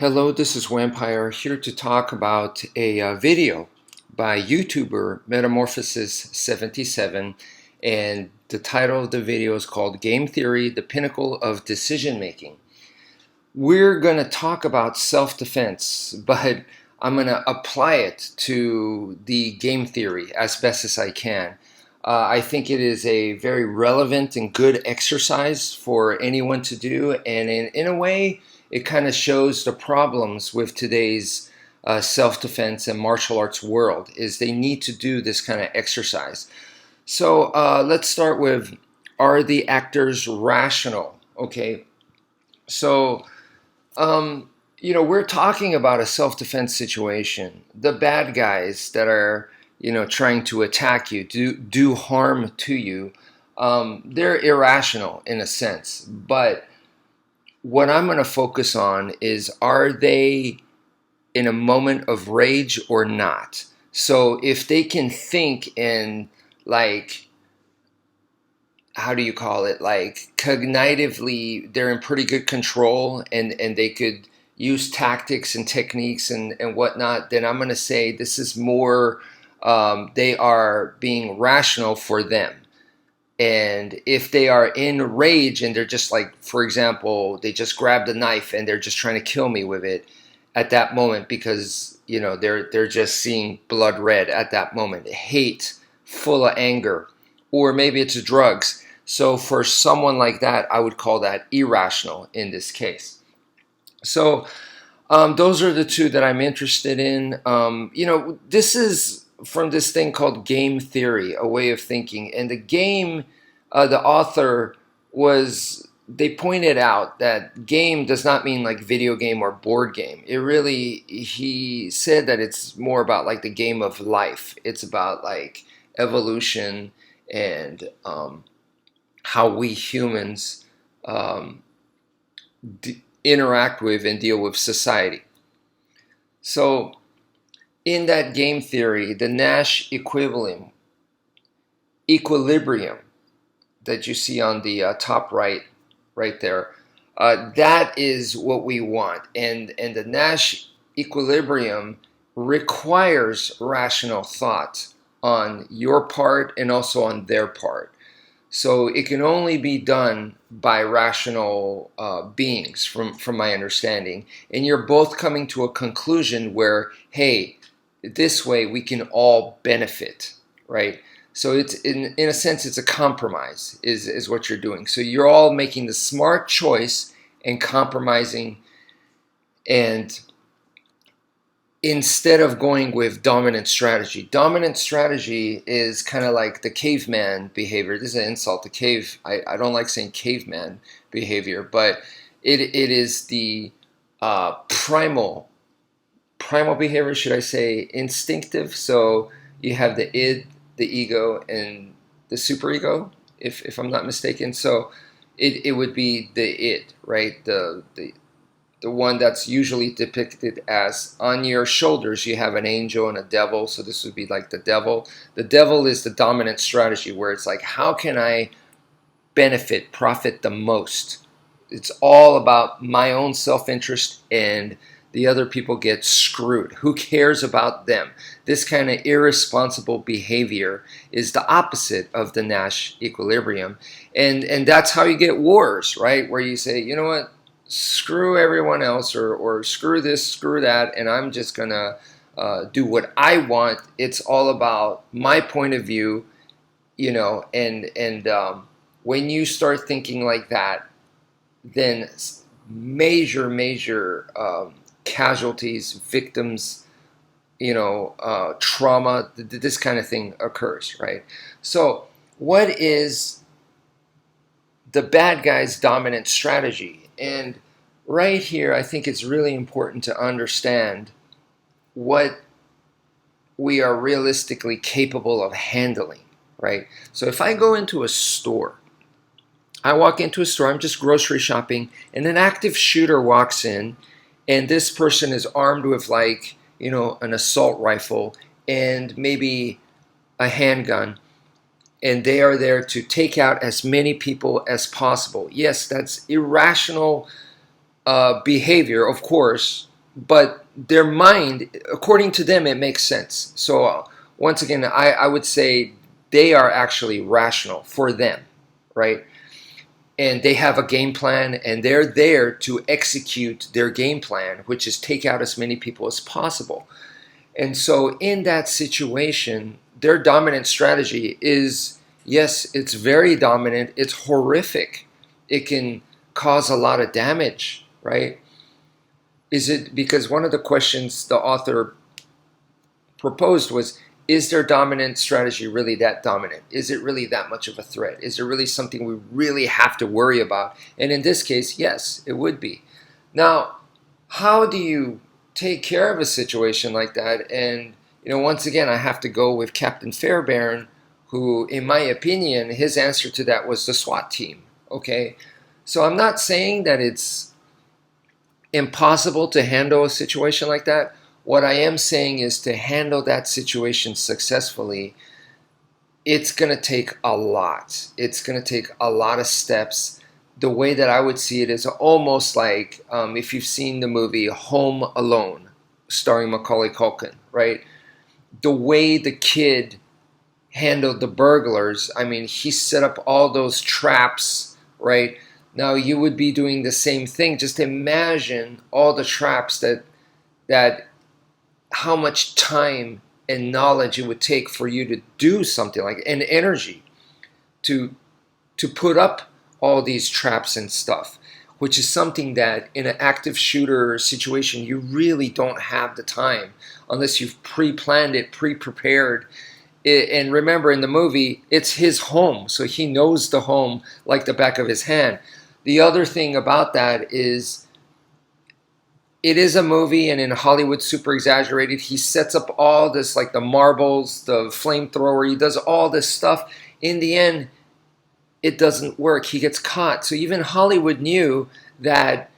Hello, this is Wmpyr here to talk about a video by YouTuber Metamorphosis77, and the title of the video is called Game Theory, the Pinnacle of Decision Making. We're going to talk about self-defense, but I'm going to apply it to the game theory as best as I can. I think it is a very relevant and good exercise for anyone to do, and in a way, it kind of shows the problems with today's self-defense and martial arts world is they need to do this kind of exercise. So let's start with, are the actors rational? Okay, so we're talking about a self-defense situation. The bad guys that are trying to attack you, do harm to you, they're irrational in a sense, but what I'm going to focus on is, are they in a moment of rage or not? So if they can think in, like, how do you call it, like cognitively, they're in pretty good control and they could use tactics and techniques and whatnot, then I'm going to say this is more, they are being rational for them. And if they are in rage and they're just like, for example, they just grabbed a knife and they're just trying to kill me with it at that moment because, they're just seeing blood red at that moment, hate, full of anger, or maybe it's drugs. So for someone like that, I would call that irrational in this case. So those are the two that I'm interested in. This is from this thing called game theory, a way of thinking. And the game, the author they pointed out that game does not mean like video game or board game. He said that it's more about like the game of life. It's about like evolution and how we humans interact with and deal with society. So in that game theory, the Nash equilibrium that you see on the top right there, that is what we want. And the Nash equilibrium requires rational thought on your part and also on their part. So it can only be done by rational beings, from my understanding. And you're both coming to a conclusion where, hey, this way we can all benefit, right? So it's in a sense, it's a compromise is what you're doing. So you're all making the smart choice and compromising, and instead of going with dominant strategy. Dominant strategy is kind of like the caveman behavior. This is an insult to cave. I don't like saying caveman behavior, but it is the primal behavior, should I say, instinctive. So you have the id, the ego, and the superego, if I'm not mistaken. So it would be the id, right? The one that's usually depicted as, on your shoulders you have an angel and a devil. So this would be like the devil. The devil is the dominant strategy, where it's like, how can I profit the most? It's all about my own self-interest, and the other people get screwed. Who cares about them? This kind of irresponsible behavior is the opposite of the Nash equilibrium. And that's how you get wars, right? Where you say, you know what, screw everyone else, or screw this, screw that, and I'm just going to do what I want. It's all about my point of view, and when you start thinking like that, then major casualties, victims, trauma, this kind of thing occurs, right? So what is the bad guy's dominant strategy? And right here, I think it's really important to understand what we are realistically capable of handling, right? So if I go into a store, I walk into a store, I'm just grocery shopping, and an active shooter walks in, and this person is armed with like, an assault rifle and maybe a handgun, and they are there to take out as many people as possible. Yes, that's irrational behavior, of course, but their mind, according to them, it makes sense. So once again, I would say they are actually rational for them, right? And they have a game plan, and they're there to execute their game plan, which is take out as many people as possible. And so in that situation, their dominant strategy is, yes, it's very dominant, it's horrific, it can cause a lot of damage, right? Is it because one of the questions the author proposed was, is their dominant strategy really that dominant? Is it really that much of a threat? Is it really something we really have to worry about? And in this case, yes, it would be. Now, how do you take care of a situation like that? And, once again, I have to go with Captain Fairbairn, who, in my opinion, his answer to that was the SWAT team, okay? So I'm not saying that it's impossible to handle a situation like that. What I am saying is to handle that situation successfully, it's going to take a lot. It's going to take a lot of steps. The way that I would see it is almost like if you've seen the movie Home Alone, starring Macaulay Culkin, right? The way the kid handled the burglars, I mean, he set up all those traps, right? Now you would be doing the same thing. Just imagine all the traps that how much time and knowledge it would take for you to do something like, and energy to put up all these traps and stuff, which is something that in an active shooter situation you really don't have the time unless you've pre-planned it, pre-prepared. And remember, in the movie, it's his home, so he knows the home like the back of his hand. The other thing about that is it is a movie, and in Hollywood, super exaggerated. He sets up all this, like the marbles, the flamethrower. He does all this stuff. In the end, it doesn't work. He gets caught. So even Hollywood knew that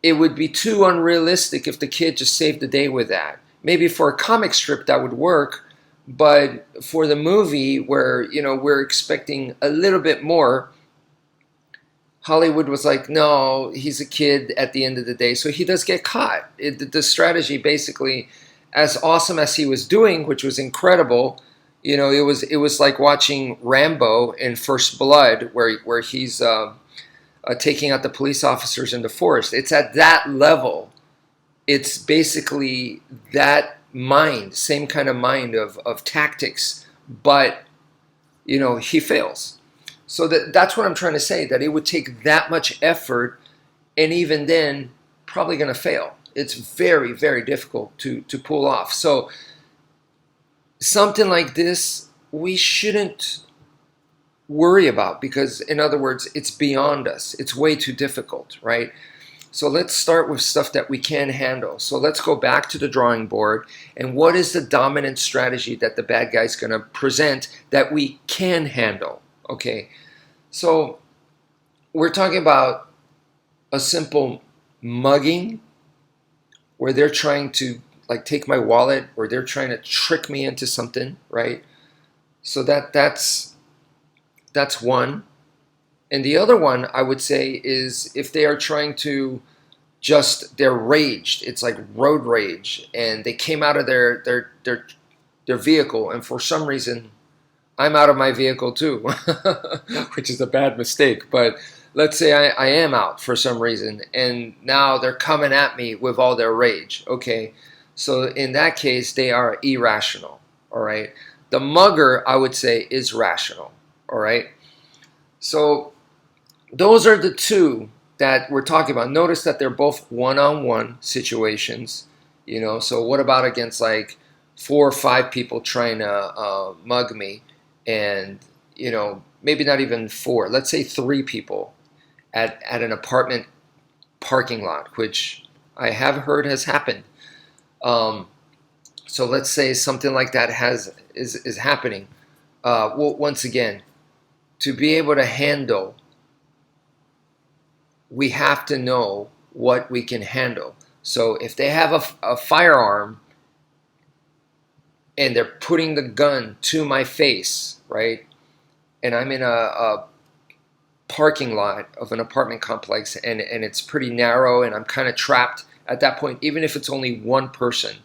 it would be too unrealistic if the kid just saved the day with that. Maybe for a comic strip that would work, but for the movie where, we're expecting a little bit more, Hollywood was like, no, he's a kid at the end of the day. So he does get caught. The strategy basically, as awesome as he was doing, which was incredible, it was like watching Rambo in First Blood, where he's taking out the police officers in the forest. It's at that level. It's basically that mind, same kind of mind of tactics, but, he fails. So that's what I'm trying to say, that it would take that much effort, and even then, probably going to fail. It's very, very difficult to pull off. So something like this, we shouldn't worry about because, in other words, it's beyond us. It's way too difficult, right? So let's start with stuff that we can handle. So let's go back to the drawing board. And what is the dominant strategy that the bad guy's going to present that we can handle? Okay, so we're talking about a simple mugging where they're trying to like take my wallet, or they're trying to trick me into something, right? So that's one. And the other one I would say is if they are trying to they're raged. It's like road rage, and they came out of their vehicle, and for some reason I'm out of my vehicle too, which is a bad mistake. But let's say I am out for some reason, and now they're coming at me with all their rage. Okay, so in that case, they are irrational. All right. The mugger, I would say, is rational. All right. So those are the two that we're talking about. Notice that they're both one-on-one situations. So what about against like 4 or 5 people trying to mug me? And, maybe not even 4. Let's say 3 people at an apartment parking lot, which I have heard has happened. So let's say something like that is happening. Well, once again, to be able to handle, we have to know what we can handle. So if they have a firearm and they're putting the gun to my face, right? And I'm in a parking lot of an apartment complex, and it's pretty narrow, and I'm kind of trapped at that point, even if it's only one person.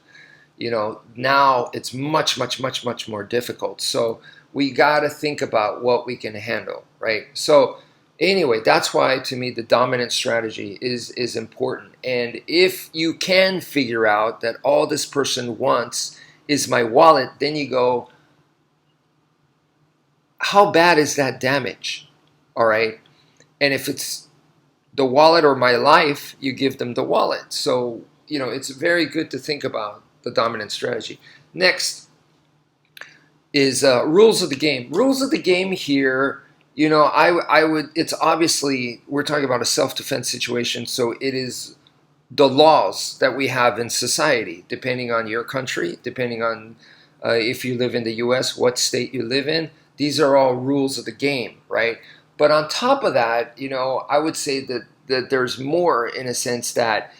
Now it's much, much, much, much more difficult. So we got to think about what we can handle, right? So anyway, that's why to me the dominant strategy is important. And if you can figure out that all this person wants is my wallet, then you go, how bad is that damage? All right. And if it's the wallet or my life, you give them the wallet. So, it's very good to think about the dominant strategy. Next is rules of the game. Rules of the game here, I would, it's obviously, we're talking about a self-defense situation, so it is the laws that we have in society, depending on your country, depending on if you live in the US, what state you live in. These are all rules of the game, right? But on top of that, I would say that there's more, in a sense that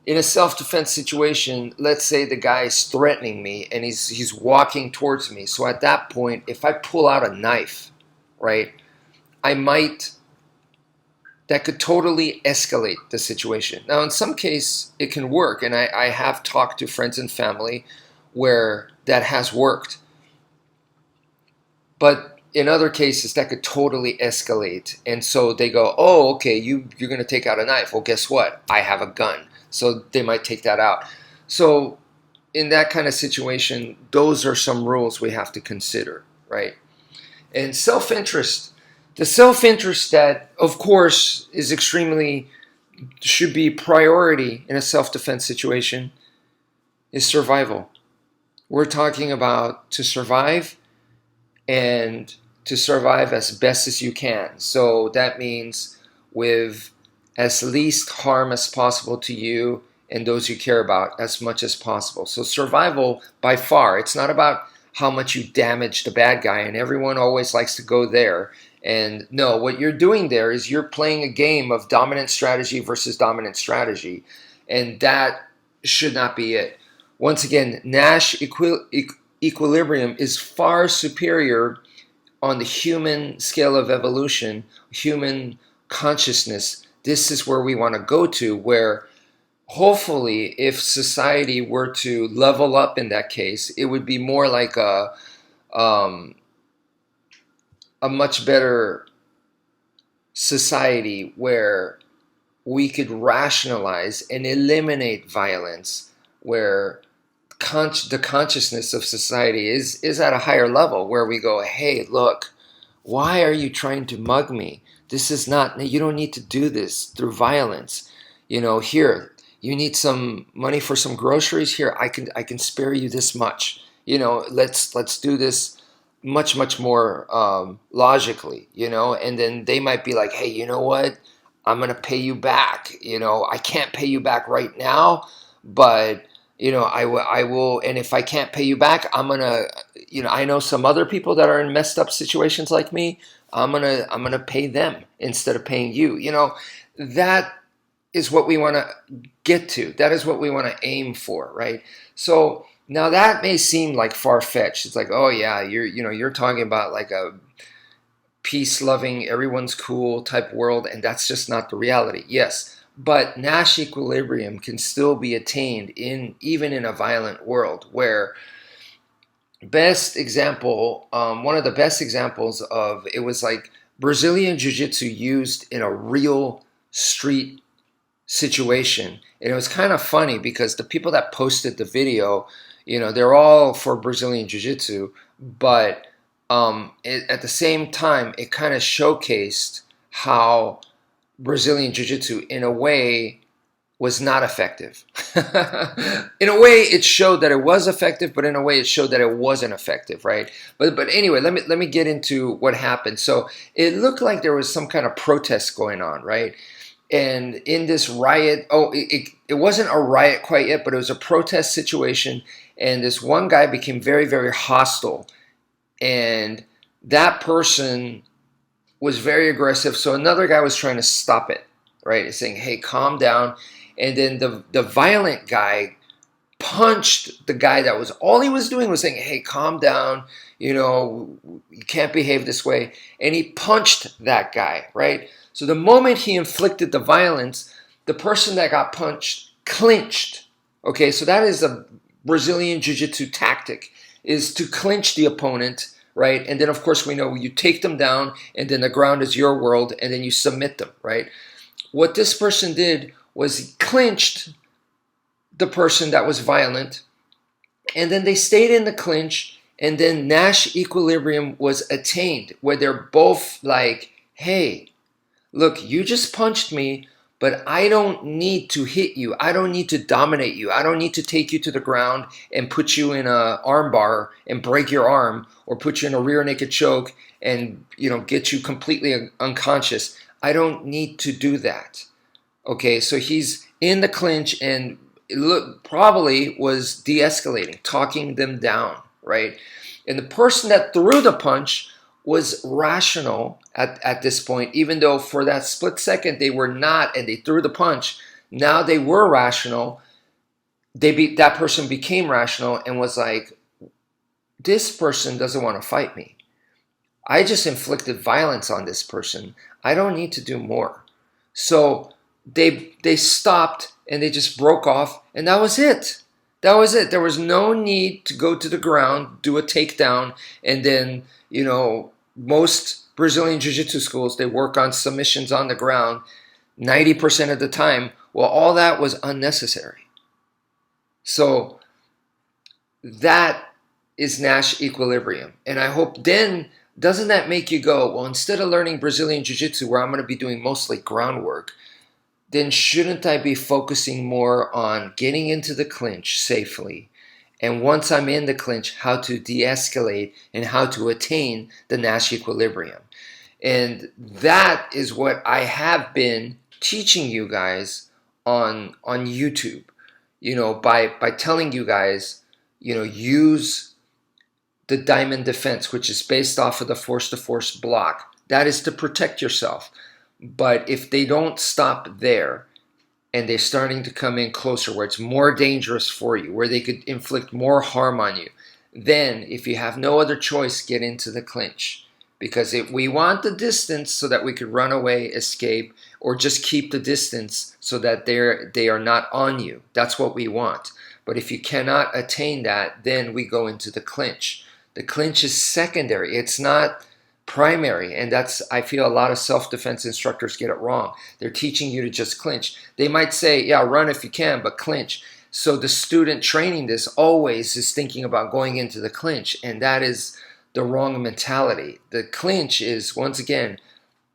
in a self-defense situation, let's say the guy is threatening me and he's walking towards me. So at that point, if I pull out a knife, right, that could totally escalate the situation. Now, in some case, it can work, and I have talked to friends and family where that has worked. But in other cases, that could totally escalate. And so they go, oh, okay, you're going to take out a knife. Well, guess what? I have a gun. So they might take that out. So in that kind of situation, those are some rules we have to consider, right? And self-interest. The self-interest that, of course, should be priority in a self-defense situation is survival. We're talking about to survive and to survive as best as you can. So that means with as least harm as possible to you and those you care about as much as possible. So survival by far, it's not about how much you damage the bad guy, and everyone always likes to go there. And no, what you're doing there is you're playing a game of dominant strategy versus dominant strategy, and that should not be it. Once again, Nash equilibrium is far superior on the human scale of evolution, human consciousness. This is where we want to go to, where hopefully if society were to level up in that case, it would be more like a much better society where we could rationalize and eliminate violence, where the consciousness of society is at a higher level, where we go, hey, look, why are you trying to mug me? This is not, you don't need to do this through violence. Here, you need some money for some groceries. Here, I can spare you this much. Let's do this much, much more logically, and then they might be like, hey, you know what? I'm going to pay you back. I can't pay you back right now, but I will, and if I can't pay you back, I'm going to, I know some other people that are in messed up situations like me. I'm going to pay them instead of paying you. That is what we want to get to. That is what we want to aim for, right? So now that may seem like far-fetched. It's like, oh yeah, you're talking about like a peace-loving, everyone's cool type world, and that's just not the reality. Yes, but Nash equilibrium can still be attained even in a violent world, where best example, one of the best examples of it was like Brazilian Jiu-Jitsu used in a real street situation. And it was kind of funny because the people that posted the video, they're all for Brazilian Jiu-Jitsu, but at the same time, it kind of showcased how Brazilian Jiu-Jitsu, in a way, was not effective. In a way, it showed that it was effective, but in a way, it showed that it wasn't effective, right? But anyway, let me get into what happened. So it looked like there was some kind of protest going on, right? And in this riot, it wasn't a riot quite yet, but it was a protest situation. And this one guy became very, very hostile. And that person was very aggressive. So another guy was trying to stop it, right? Saying, hey, calm down. And then the violent guy punched the guy that was, all he was doing was saying, hey, calm down. You can't behave this way. And he punched that guy, right? So the moment he inflicted the violence, the person that got punched clinched. Okay, so that is a Brazilian Jiu-Jitsu tactic, is to clinch the opponent, right? And then, of course, we know you take them down, and then the ground is your world, and then you submit them, right? What this person did was he clinched the person that was violent, and then they stayed in the clinch, and then Nash equilibrium was attained, where they're both like, hey, look, you just punched me, but I don't need to hit you. I don't need to dominate you. I don't need to take you to the ground and put you in a arm bar and break your arm, or put you in a rear naked choke and, get you completely unconscious. I don't need to do that. Okay, so he's in the clinch and probably was de-escalating, talking them down, right? And the person that threw the punch was rational at this point, even though for that split second they were not, and they threw the punch. Now they were rational. That person became rational and was like, this person doesn't want to fight me. I just inflicted violence on this person. I don't need to do more. So they stopped and they just broke off, and that was it. That was it. There was no need to go to the ground, do a takedown, and then, most Brazilian Jiu-Jitsu schools, they work on submissions on the ground 90% of the time. Well, all that was unnecessary. So that is Nash equilibrium. And I hope then, doesn't that make you go, well, instead of learning Brazilian Jiu-Jitsu where I'm going to be doing mostly groundwork, then shouldn't I be focusing more on getting into the clinch safely? And once I'm in the clinch, how to de-escalate and how to attain the Nash equilibrium. And that is what I have been teaching you guys on YouTube, by telling you guys, use the diamond defense, which is based off of the force-to-force block. That is to protect yourself. But if they don't stop there, and they're starting to come in closer where it's more dangerous for you, where they could inflict more harm on you, then if you have no other choice, get into the clinch. Because if we want the distance so that we could run away, escape, or just keep the distance so that they are not on you. That's what we want. But if you cannot attain that, then we go into the clinch. The clinch is secondary. It's not primary, and that's, I feel a lot of self-defense instructors get it wrong. They're teaching you to just clinch. They might say, yeah, run if you can, but clinch. So the student training this always is thinking about going into the clinch, and that is the wrong mentality. The clinch is, once again,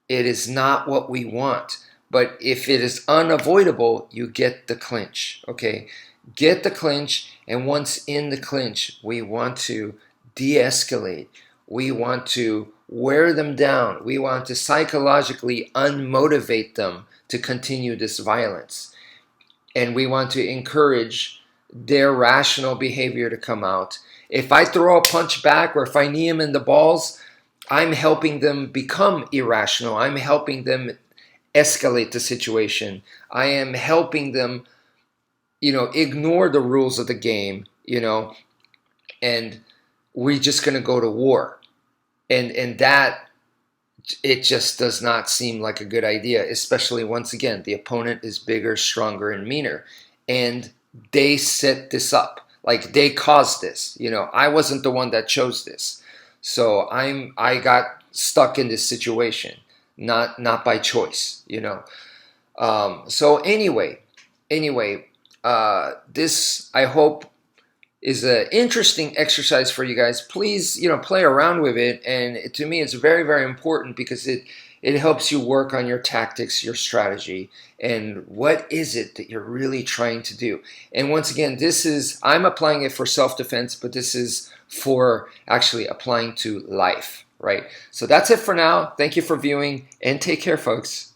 it is not what we want. But if it is unavoidable, you get the clinch, okay? Get the clinch, and once in the clinch, we want to de-escalate. We want to wear them down. We want to psychologically unmotivate them to continue this violence. And we want to encourage their rational behavior to come out. If I throw a punch back, or if I knee them in the balls, I'm helping them become irrational. I'm helping them escalate the situation. I am helping them, ignore the rules of the game, and we're just going to go to war. And that, it just does not seem like a good idea, especially, once again, the opponent is bigger, stronger, and meaner. And they set this up. Like, they caused this. I wasn't the one that chose this. So I got stuck in this situation, not by choice, So anyway, this, I hope, is an interesting exercise for you guys. Please, play around with it. And to me, it's very, very important, because it helps you work on your tactics, your strategy, and what is it that you're really trying to do. And once again, I'm applying it for self-defense, but this is for actually applying to life, right? So that's it for now. Thank you for viewing, and take care, folks.